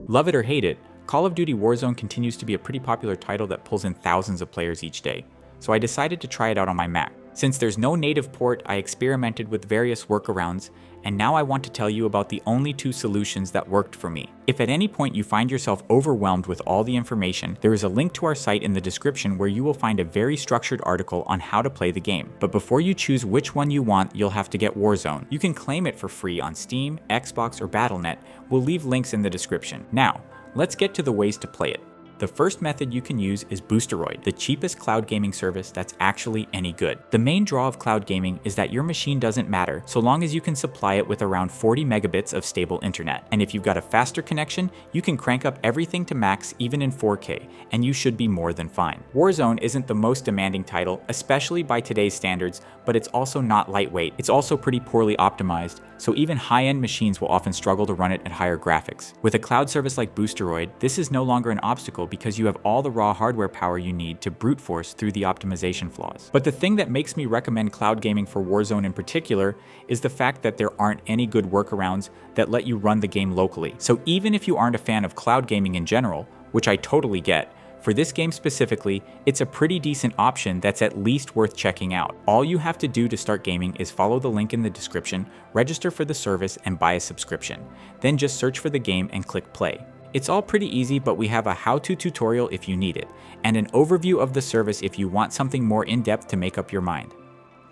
Love it or hate it, Call of Duty Warzone continues to be a pretty popular title that pulls in thousands of players each day, so I decided to try it out on my Mac. Since there's no native port, I experimented with various workarounds, and now I want to tell you about the only two solutions that worked for me. If at any point you find yourself overwhelmed with all the information, there is a link to our site in the description where you will find a very structured article on how to play the game. But before you choose which one you want, you'll have to get Warzone. You can claim it for free on Steam, Xbox, or Battle.net. We'll leave links in the description. Now, let's get to the ways to play it. The first method you can use is Boosteroid, the cheapest cloud gaming service that's actually any good. The main draw of cloud gaming is that your machine doesn't matter so long as you can supply it with around 40 megabits of stable internet. And if you've got a faster connection, you can crank up everything to max even in 4K, and you should be more than fine. Warzone isn't the most demanding title, especially by today's standards, but it's also not lightweight. It's also pretty poorly optimized, so even high-end machines will often struggle to run it at higher graphics. With a cloud service like Boosteroid, this is no longer an obstacle because you have all the raw hardware power you need to brute force through the optimization flaws. But the thing that makes me recommend cloud gaming for Warzone in particular is the fact that there aren't any good workarounds that let you run the game locally. So even if you aren't a fan of cloud gaming in general, which I totally get, for this game specifically, it's a pretty decent option that's at least worth checking out. All you have to do to start gaming is follow the link in the description, register for the service, and buy a subscription. Then just search for the game and click play. It's all pretty easy, but we have a how-to tutorial if you need it, and an overview of the service if you want something more in-depth to make up your mind.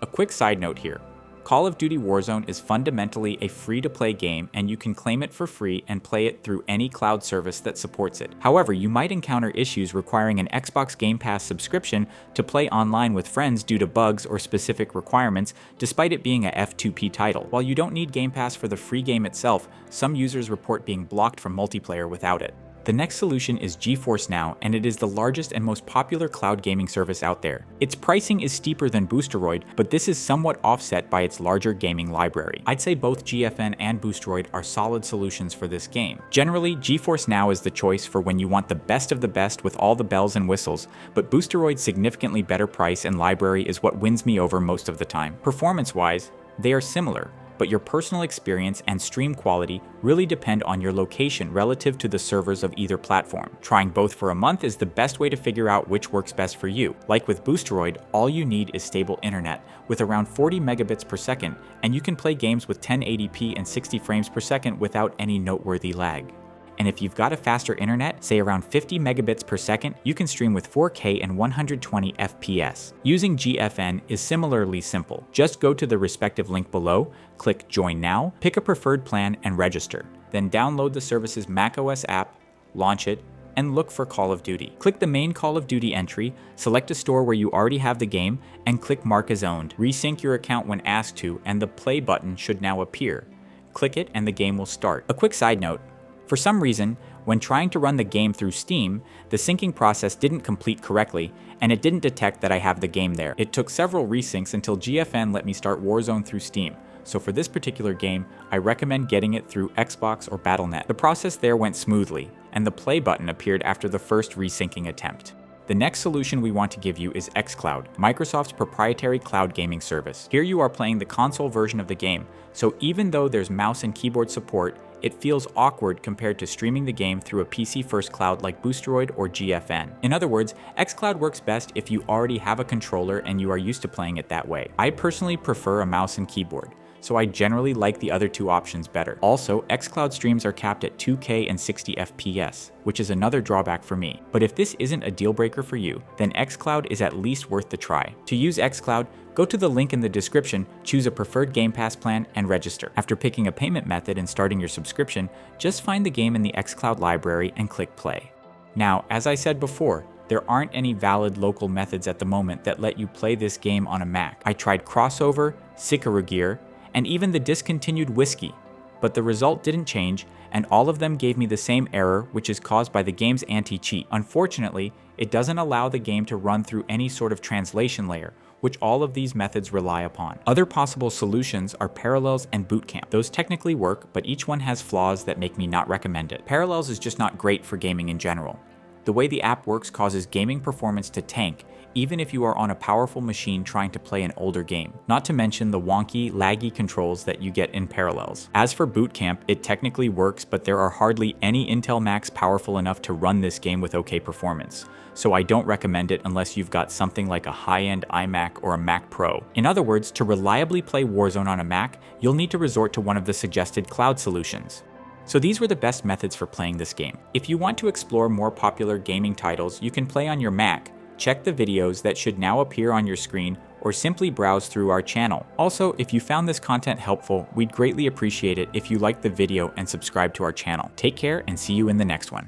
A quick side note here. Call of Duty Warzone is fundamentally a free-to-play game, and you can claim it for free and play it through any cloud service that supports it. However, you might encounter issues requiring an Xbox Game Pass subscription to play online with friends due to bugs or specific requirements, despite it being a F2P title. While you don't need Game Pass for the free game itself, some users report being blocked from multiplayer without it. The next solution is GeForce NOW, and it is the largest and most popular cloud gaming service out there. Its pricing is steeper than Boosteroid, but this is somewhat offset by its larger gaming library. I'd say both GFN and Boosteroid are solid solutions for this game. Generally, GeForce NOW is the choice for when you want the best of the best with all the bells and whistles, but Boosteroid's significantly better price and library is what wins me over most of the time. Performance-wise, they are similar, but your personal experience and stream quality really depend on your location relative to the servers of either platform. Trying both for a month is the best way to figure out which works best for you. Like with Boosteroid, all you need is stable internet with around 40 megabits per second, and you can play games with 1080p and 60 frames per second without any noteworthy lag. And if you've got a faster internet, say around 50 megabits per second, you can stream with 4K and 120 FPS. Using GFN is similarly simple. Just go to the respective link below, click Join Now, pick a preferred plan, and register. Then download the service's macOS app, launch it, and look for Call of Duty. Click the main Call of Duty entry, select a store where you already have the game, and click Mark as Owned. Resync your account when asked to, and the play button should now appear. Click it and the game will start. A quick side note. For some reason, when trying to run the game through Steam, the syncing process didn't complete correctly, and it didn't detect that I have the game there. It took several resyncs until GFN let me start Warzone through Steam, so for this particular game, I recommend getting it through Xbox or Battle.net. The process there went smoothly, and the play button appeared after the first resyncing attempt. The next solution we want to give you is xCloud, Microsoft's proprietary cloud gaming service. Here you are playing the console version of the game, so even though there's mouse and keyboard support, it feels awkward compared to streaming the game through a PC-first cloud like Boosteroid or GFN. In other words, xCloud works best if you already have a controller and you are used to playing it that way. I personally prefer a mouse and keyboard, so I generally like the other two options better. Also, xCloud streams are capped at 2K and 60 FPS, which is another drawback for me. But if this isn't a deal breaker for you, then xCloud is at least worth the try. To use xCloud, go to the link in the description, choose a preferred Game Pass plan, and register. After picking a payment method and starting your subscription, just find the game in the xCloud library and click play. Now, as I said before, there aren't any valid local methods at the moment that let you play this game on a Mac. I tried Crossover, Sikarugir, and even the discontinued Whisky, but the result didn't change, and all of them gave me the same error, which is caused by the game's anti-cheat. Unfortunately, it doesn't allow the game to run through any sort of translation layer, which all of these methods rely upon. Other possible solutions are Parallels and Boot Camp. Those technically work, but each one has flaws that make me not recommend it. Parallels is just not great for gaming in general. The way the app works causes gaming performance to tank, even if you are on a powerful machine trying to play an older game, not to mention the wonky, laggy controls that you get in Parallels. As for Boot Camp, it technically works, but there are hardly any Intel Macs powerful enough to run this game with okay performance, so I don't recommend it unless you've got something like a high-end iMac or a Mac Pro. In other words, to reliably play Warzone on a Mac, you'll need to resort to one of the suggested cloud solutions. So these were the best methods for playing this game. If you want to explore more popular gaming titles you can play on your Mac, check the videos that should now appear on your screen, or simply browse through our channel. Also, if you found this content helpful, we'd greatly appreciate it if you liked the video and subscribe to our channel. Take care and see you in the next one.